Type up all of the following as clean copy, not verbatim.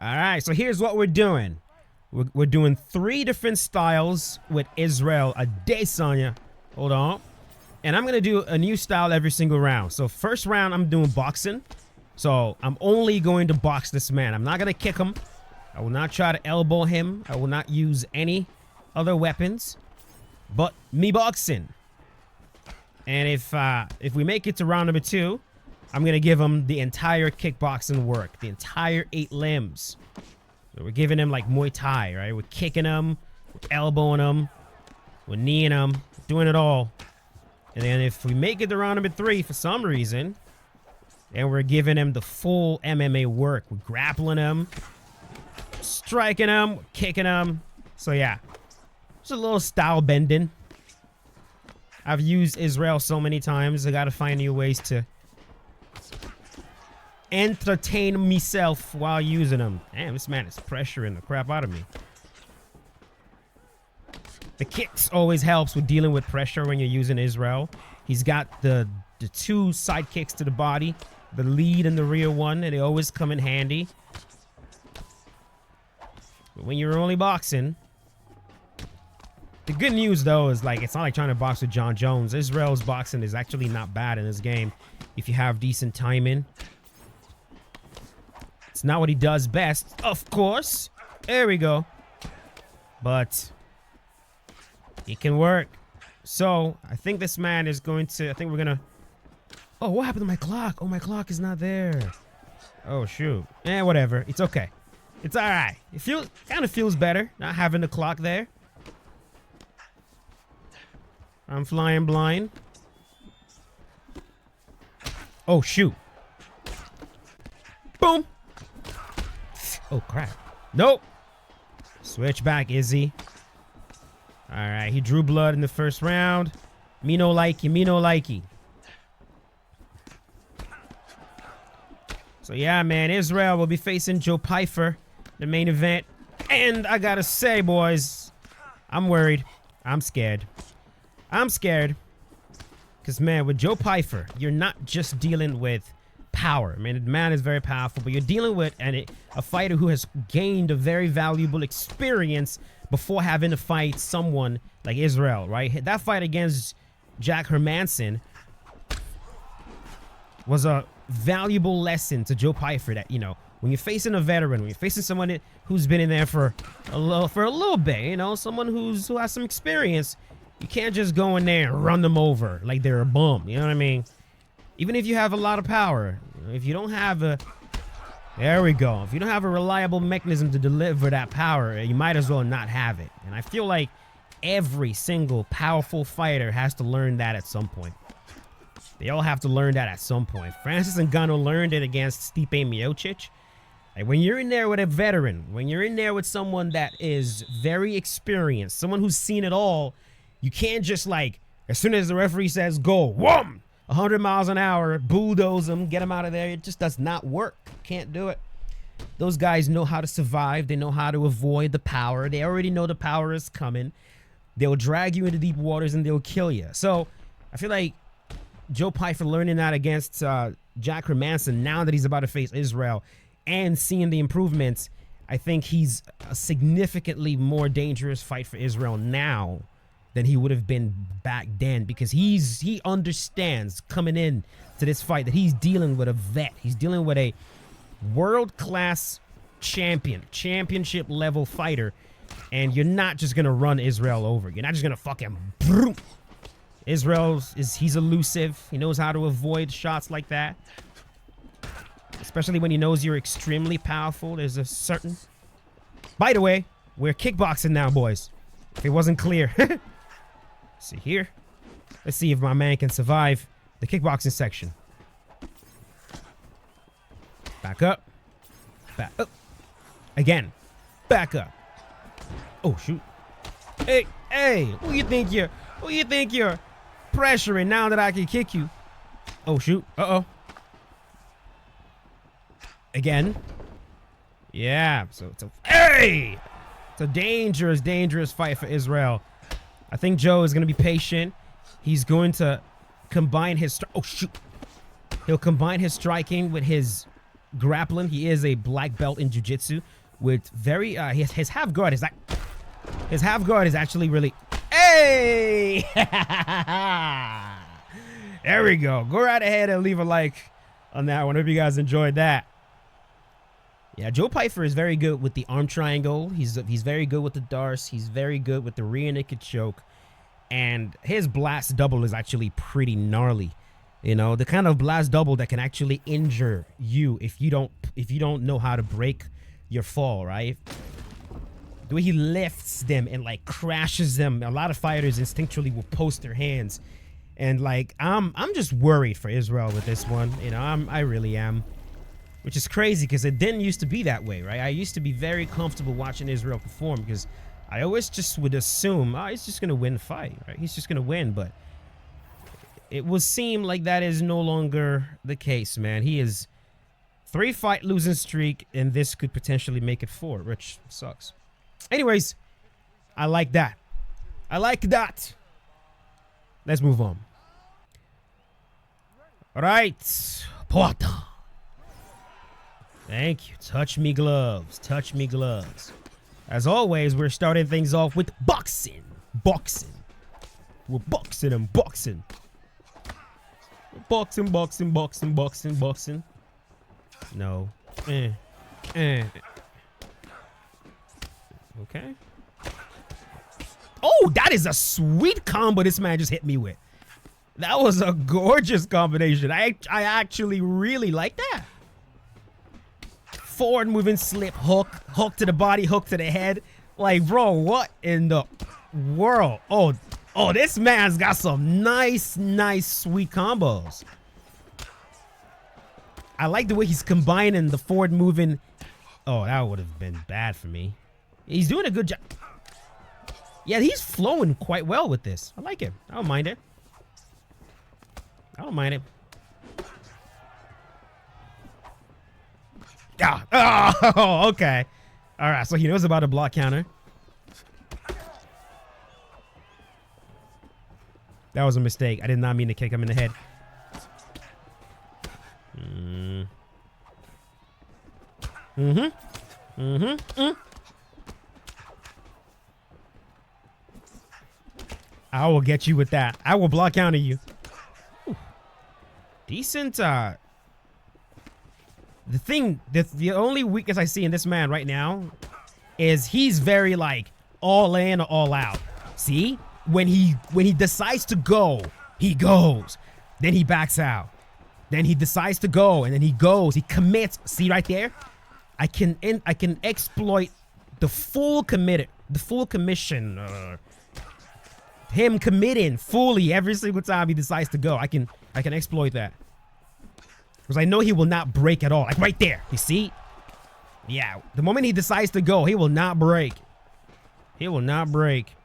All right, so here's what we're doing. We're doing 3 different styles with Israel Adesanya. Hold on. And I'm going to do a new style every single round. So first round, I'm doing boxing. So I'm only going to box this man. I'm not going to kick him. I will not try to elbow him. I will not use any other weapons. But me boxing. And if we make it to round number 2, I'm going to give him the entire kickboxing work. The entire 8 limbs. So we're giving him like Muay Thai, right? We're kicking him, we're elbowing him, we're kneeing him, doing it all. And then if we make it to round number 3 for some reason, then we're giving him the full MMA work. We're grappling him, striking him, kicking him. So yeah, just a little style bending. I've used Israel so many times. I got to find new ways to entertain myself while using them. Damn, this man is pressuring the crap out of me. The kicks always helps with dealing with pressure when you're using Israel. He's got the 2 side kicks to the body, the lead and the rear one, and they always come in handy. But when you're only boxing, the good news though is like it's not like trying to box with John Jones. Israel's boxing is actually not bad in this game if you have decent timing. It's not what he does best, of course. There we go. But it can work. So I think this man is going to, I think we're gonna, oh, what happened to my clock? Oh, my clock is not there. Oh, shoot. Whatever. It's okay. It's all right. It kind of feels better not having the clock there. I'm flying blind. Oh, shoot. Boom. Oh, crap. Nope. Switch back, Izzy. All right, he drew blood in the first round. Me no likey, me no likey. So, yeah, man, Israel will be facing Joe Pyfer, the main event. And I gotta say, boys, I'm worried. I'm scared. I'm scared. Because, man, with Joe Pyfer, you're not just dealing with power. I mean, the man is very powerful, but you're dealing with a fighter who has gained a very valuable experience before having to fight someone like Israel, right? That fight against Jack Hermanson was a valuable lesson to Joe Pyfer that, you know, when you're facing a veteran, when you're facing someone who's been in there for a little bit, you know, someone who has some experience, you can't just go in there and run them over like they're a bum, you know what I mean? Even if you have a lot of power, if you don't have there we go. If you don't have a reliable mechanism to deliver that power, you might as well not have it. And I feel like every single powerful fighter has to learn that at some point. They all have to learn that at some point. Francis Ngannou learned it against Stipe Miocic. Like when you're in there with a veteran, when you're in there with someone that is very experienced, someone who's seen it all, you can't just like, as soon as the referee says go, wham! 100 miles an hour, bulldoze them, get them out of there. It just does not work. Can't do it. Those guys know how to survive. They know how to avoid the power. They already know the power is coming. They'll drag you into deep waters and they'll kill you. So I feel like Joe Pyfer learning that against Jack Hermanson, now that he's about to face Israel and seeing the improvements, I think he's a significantly more dangerous fight for Israel now than he would have been back then, because he understands coming in to this fight that he's dealing with a vet. He's dealing with a world-class championship level fighter, and you're not just gonna run Israel over. You're not just gonna fucking broom. He's elusive. He knows how to avoid shots like that, especially when he knows you're extremely powerful. There's a certain, by the way, we're kickboxing now, boys, if it wasn't clear. See here. Let's see if my man can survive the kickboxing section. Back up. Back up. Again. Back up. Oh, shoot. Hey, who you think you're pressuring now that I can kick you? Oh, shoot. Uh-oh. Again. Yeah. So it's a dangerous fight for Israel. I think Joe is going to be patient. He's going to combine his... Oh, shoot. He'll combine his striking with his grappling. He is a black belt in jiu-jitsu with very his half guard is like his half guard is actually really hey. There we go. Go right ahead and leave a like on that one. Hope you guys enjoyed that. Yeah, Joe Pyfer is very good with the arm triangle. He's very good with the darce. He's very good with the rear naked choke. And his blast double is actually pretty gnarly. You know, the kind of blast double that can actually injure you if you don't know how to break your fall, right? The way he lifts them and like crashes them. A lot of fighters instinctually will post their hands. And like I'm just worried for Israel with this one. You know, I really am. Which is crazy because it didn't used to be that way, right? I used to be very comfortable watching Israel perform because I always just would assume, oh, he's just going to win the fight, right? He's just going to win, but it would seem like that is no longer the case, man. He is 3-fight losing streak, and this could potentially make it 4, which sucks. Anyways, I like that. I like that. Let's move on. All right. Porta. Thank you. Touch me gloves. Touch me gloves. As always, we're starting things off with boxing. Boxing. We're boxing and boxing. Boxing, boxing, boxing, boxing, boxing. No. Okay. Oh, that is a sweet combo this man just hit me with. That was a gorgeous combination. I actually really like that. Forward moving slip hook, hook to the body, hook to the head. Like, bro, what in the world? Oh, this man's got some nice, sweet combos. I like the way he's combining the forward moving. Oh, that would have been bad for me. He's doing a good job. Yeah, he's flowing quite well with this. I like it. I don't mind it. I don't mind it. Yeah. Oh, okay. All right, so he knows about a block counter. That was a mistake. I did not mean to kick him in the head. I will get you with that. I will block counter you. Ooh. Decent, the only weakness I see in this man right now is he's very like all in or all out. See? When he decides to go, he goes. Then he backs out. Then he decides to go and then he goes. He commits. See right there? I can exploit the full commission. Him committing fully every single time he decides to go. I can exploit that. Because I know he will not break at all. Like right there. You see? Yeah. The moment he decides to go, he will not break. He will not break.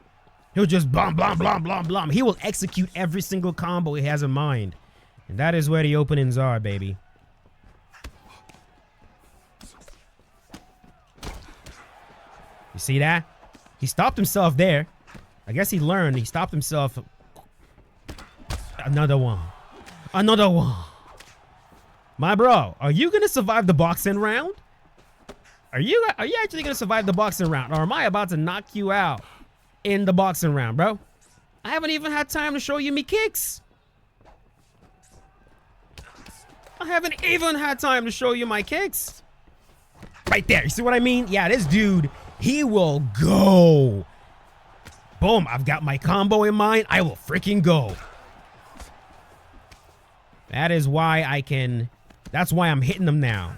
He'll just blom, blom, blom, blom, blom. He will execute every single combo he has in mind. And that is where the openings are, baby. You see that? He stopped himself there. I guess he learned. He stopped himself. Another one. Another one. My bro, are you going to survive the boxing round? Are you actually going to survive the boxing round? Or am I about to knock you out in the boxing round, bro? I haven't even had time to show you me kicks. I haven't even had time to show you my kicks. Right there. You see what I mean? Yeah, this dude, he will go. Boom. I've got my combo in mind. I will freaking go. That is why I can... That's why I'm hitting him now.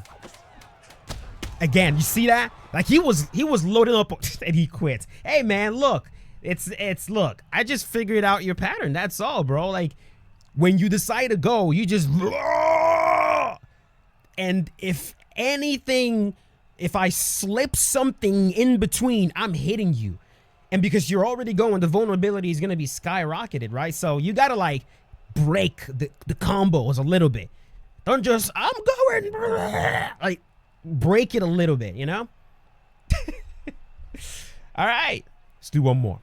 Again, you see that? Like he was loading up and he quit. Hey man, look. Look. I just figured out your pattern. That's all, bro. Like when you decide to go, you just and if anything, if I slip something in between, I'm hitting you. And because you're already going, the vulnerability is gonna be skyrocketed, right? So you gotta like break the combos a little bit. Don't just, I'm going, like, break it a little bit, you know? All right. Let's do one more.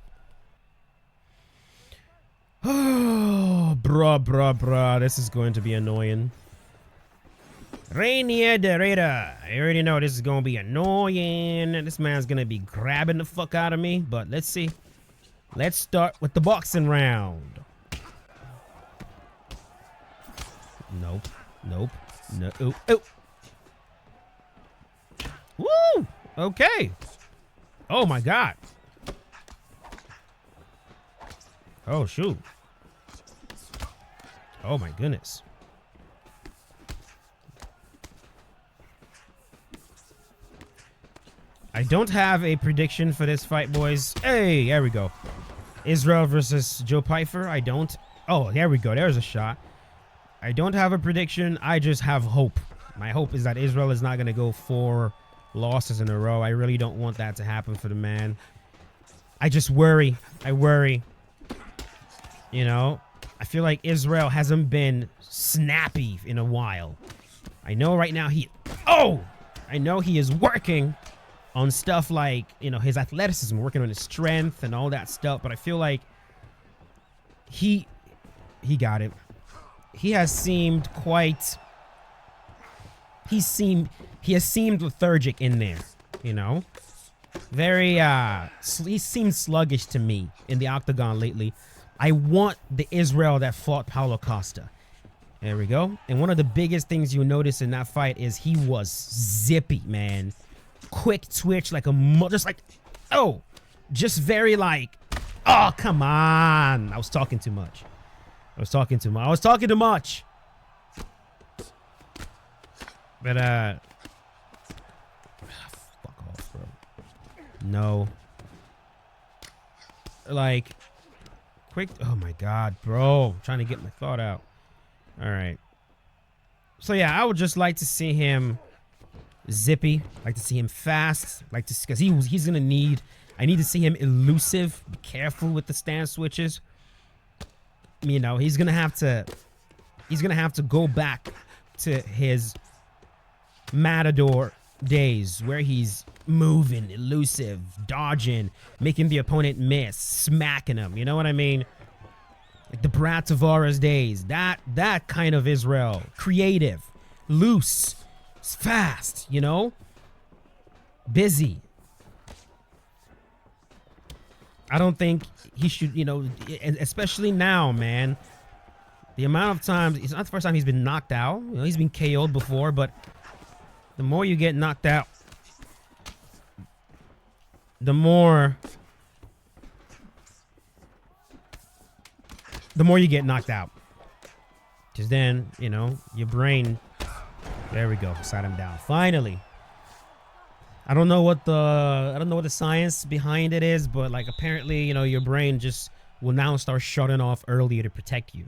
Oh, bruh. This is going to be annoying. Rainier the Raider. I already know this is gonna be annoying. This man's gonna be grabbing the fuck out of me, but let's see. Let's start with the boxing round. Nope. Nope. No. Ooh, ooh. Woo! Okay. Oh my god. Oh shoot. Oh my goodness. I don't have a prediction for this fight, boys. Hey, there we go. Israel versus Joe Pyfer. I don't. Oh, there we go. There's a shot. I don't have a prediction. I just have hope. My hope is that Israel is not going to go 4 losses in a row. I really don't want that to happen for the man. I just worry. I worry. You know, I feel like Israel hasn't been snappy in a while. I know right now I know he is working on stuff like, you know, his athleticism, working on his strength and all that stuff, but I feel like he got it. He has seemed he has seemed lethargic in there, you know? Very he seemed sluggish to me in the octagon lately. I want the Israel that fought Paulo Costa. There we go. And one of the biggest things you'll notice in that fight is he was zippy, man. Quick twitch, like just very like, oh, come on. I was talking too much. I was talking too much. But, fuck off, bro. No. Like, quick. Oh my God, bro. I'm trying to get my thought out. All right. So yeah, I would just like to see him zippy. Like to see him fast. Like to, because he's gonna need. I need to see him elusive. Be careful with the stance switches. You know, he's gonna have to go back to his Matador days where he's moving, elusive, dodging, making the opponent miss, smacking him. You know what I mean? Like the Brad Tavares days. That kind of Israel. Creative, loose, fast, you know? Busy. I don't think he should, you know, especially now, man. The amount of times, it's not the first time he's been knocked out. You know, he's been KO'd before, but the more you get knocked out, the more you get knocked out. Because then, you know, your brain, there we go, sat him down. Finally. I don't know what the science behind it is, but like apparently, you know, your brain just will now start shutting off earlier to protect you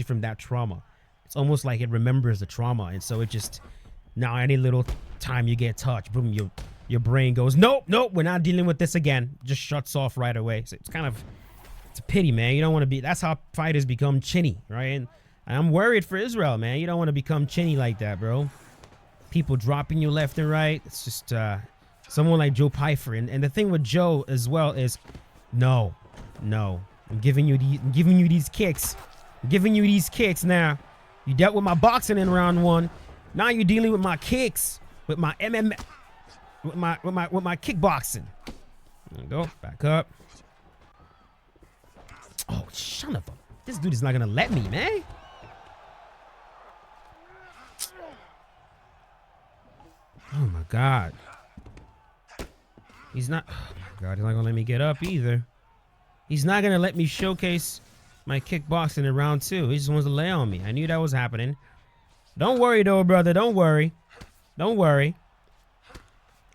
from that trauma. It's almost like it remembers the trauma, and so it just, now any little time you get touched, boom, your brain goes, nope, we're not dealing with this again. Just shuts off right away. So it's kind of, it's a pity, man. You don't want to be, that's how fighters become chinny, right? And I'm worried for Israel, man. You don't want to become chinny like that, bro. People dropping you left and right. It's just someone like Joe Pyfer. And the thing with Joe as well is, no. I'm giving you these kicks. I'm giving you these kicks now. You dealt with my boxing in round 1. Now you're dealing with my kicks, with my MMA, with my kickboxing. There we go. Back up. Oh, son of a, this dude is not gonna let me, man. Oh my God. He's not, oh my God, he's not gonna let me get up either. He's not gonna let me showcase my kickboxing in round 2. He just wants to lay on me. I knew that was happening. Don't worry though, brother. Don't worry. Don't worry.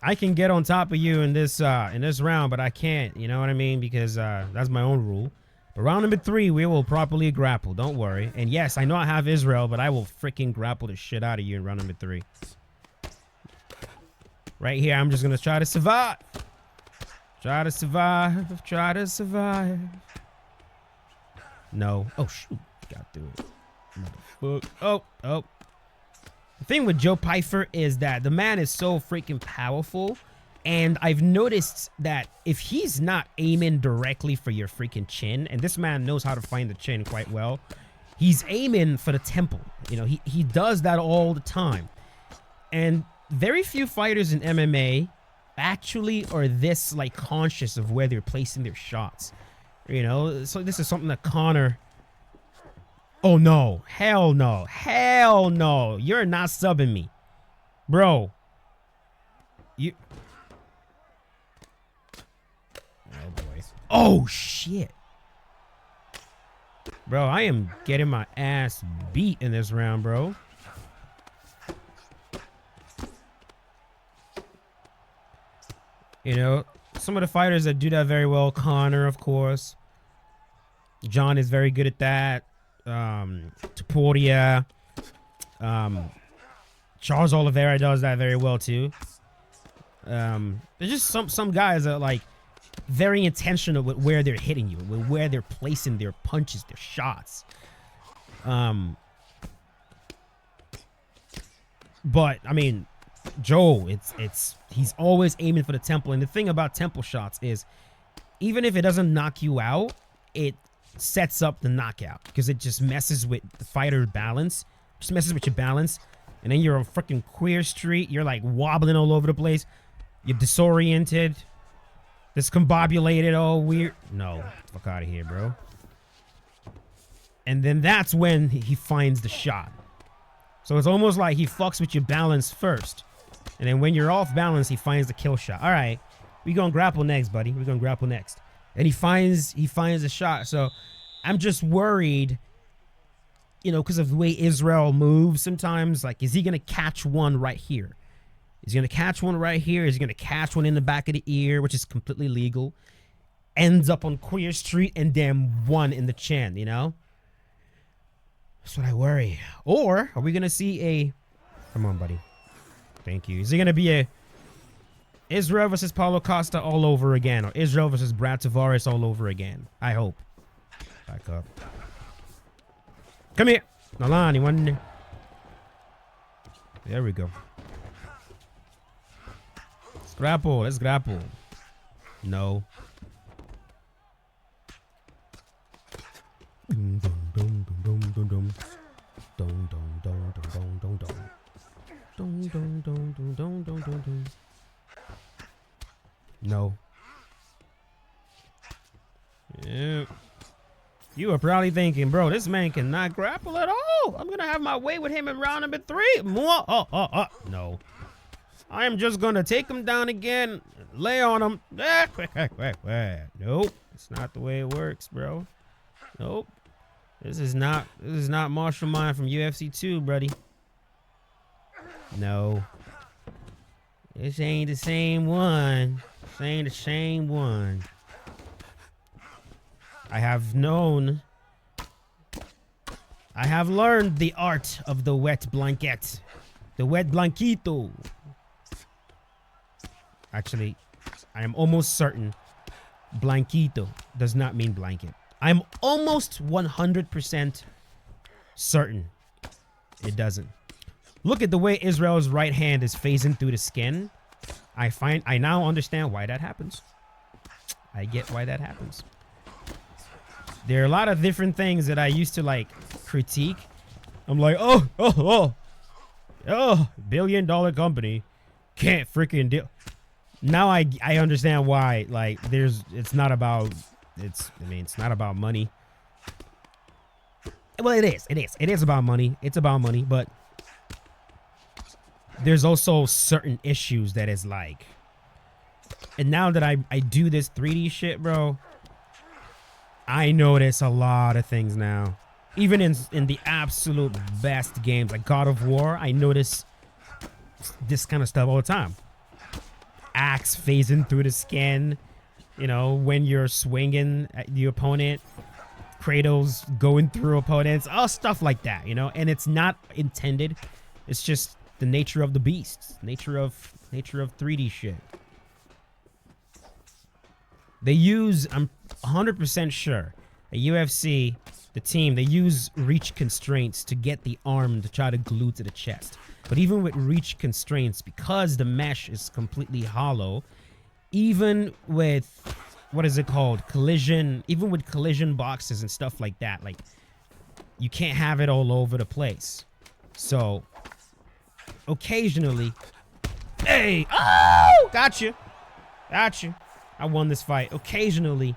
I can get on top of you in this round, but I can't. You know what I mean? Because that's my own rule. But round number 3, we will properly grapple. Don't worry. And yes, I know I have Israel, but I will freaking grapple the shit out of you in round number 3. Right here, I'm just gonna try to survive. Try to survive. Try to survive. No. Oh shoot. Got through it. Motherfucker. Oh. The thing with Joe Pyfer is that the man is so freaking powerful. And I've noticed that if he's not aiming directly for your freaking chin, and this man knows how to find the chin quite well, he's aiming for the temple. You know, he does that all the time. And very few fighters in MMA actually are this like conscious of where they're placing their shots. You know, so this is something that Conor... Oh no, hell no, hell no. You're not subbing me. Bro. You... Oh boy. Oh shit. Bro, I am getting my ass beat in this round, bro. You know, some of the fighters that do that very well, Conor, of course. John is very good at that. Taporia. Charles Oliveira does that very well too. There's just some guys that are like very intentional with where they're hitting you, with where they're placing their punches, their shots. But I mean, Joe, he's always aiming for the temple. And the thing about temple shots is, even if it doesn't knock you out, it sets up the knockout because it just messes with the fighter's balance, just messes with your balance, and then you're on freaking Queer Street. You're like wobbling all over the place. You're disoriented, discombobulated, all weird. No, get the fuck out of here, bro. And then that's when he finds the shot. So it's almost like he fucks with your balance first, and then when you're off balance, he finds the kill shot. All right, we gonna grapple next, buddy. We're gonna grapple next. And he finds a shot. So I'm just worried, you know, because of the way Israel moves sometimes. Like, is he going to catch one right here? Is he going to catch one right here? Is he going to catch one in the back of the ear, which is completely legal? Ends up on Queer Street and then one in the chin, you know? That's what I worry. Or are we going to see a... Come on, buddy. Thank you. Is it going to be a... Israel versus Paulo Costa all over again, or Israel versus Brad Tavares all over again? I hope. Back up. Come here. Nalani, one. There we go. Let's grapple. Let's grapple. No. Dum dum dum dum dum dum dum dum dum dum dum dum dum dum dum dum dum dum. No. Yeah. You are probably thinking, bro, this man cannot grapple at all. I'm going to have my way with him in round number 3. No. I am just going to take him down again, lay on him. Nope. It's not the way it works, bro. Nope. This is not Marshall Mind from UFC 2, buddy. No. This ain't the same one. This ain't the same one. I have learned the art of the wet blanket. The wet blanquito. Actually, I am almost certain blanquito does not mean blanket. I'm almost 100% certain it doesn't. Look at the way Israel's right hand is phasing through the skin. I now understand why that happens. I get why that happens. There are a lot of different things that I used to like critique. I'm like, oh, billion-dollar company can't freaking deal. Now I understand why. Like, it's not about money. Well, it is about money. It's about money, but there's also certain issues that is like, and now that I do this 3D shit, bro, I notice a lot of things now. Even in the absolute best games like God of War, I notice this kind of stuff all the time. Axe phasing through the skin, you know, when you're swinging at the opponent, Kratos going through opponents, all stuff like that, you know. And it's not intended. It's just the nature of the beast, nature of 3D shit. They use, I'm 100% sure, at UFC, the team, they use reach constraints to get the arm to try to glue to the chest. But even with reach constraints, because the mesh is completely hollow, even with, what is it called, collision, even with collision boxes and stuff like that, like, you can't have it all over the place. So, occasionally, hey, oh, gotcha. I won this fight. Occasionally,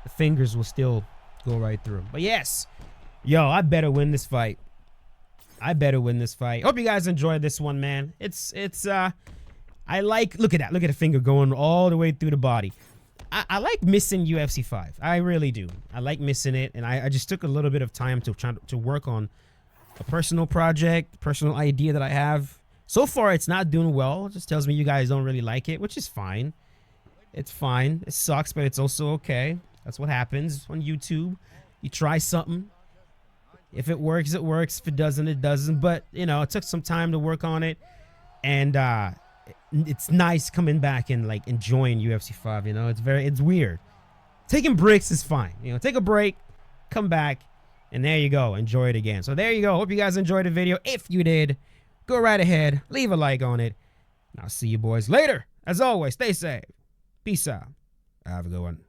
the fingers will still go right through. But yes, yo, I better win this fight. Hope you guys enjoyed this one, man. I like, look at that. Look at the finger going all the way through the body. I like missing UFC 5. I really do. I like missing it. And I just took a little bit of time to try to work on a personal project, personal idea that I have. So far, it's not doing well. It just tells me you guys don't really like it, which is fine. It's fine. It sucks, but it's also okay. That's what happens on YouTube. You try something. If it works, it works. If it doesn't, it doesn't. But, you know, it took some time to work on it. And it's nice coming back and, like, enjoying UFC 5, you know. It's weird. Taking breaks is fine. You know, take a break, come back, and there you go. Enjoy it again. So there you go. Hope you guys enjoyed the video. If you did, go right ahead. Leave a like on it. And I'll see you boys later. As always, stay safe. Peace out. Have a good one.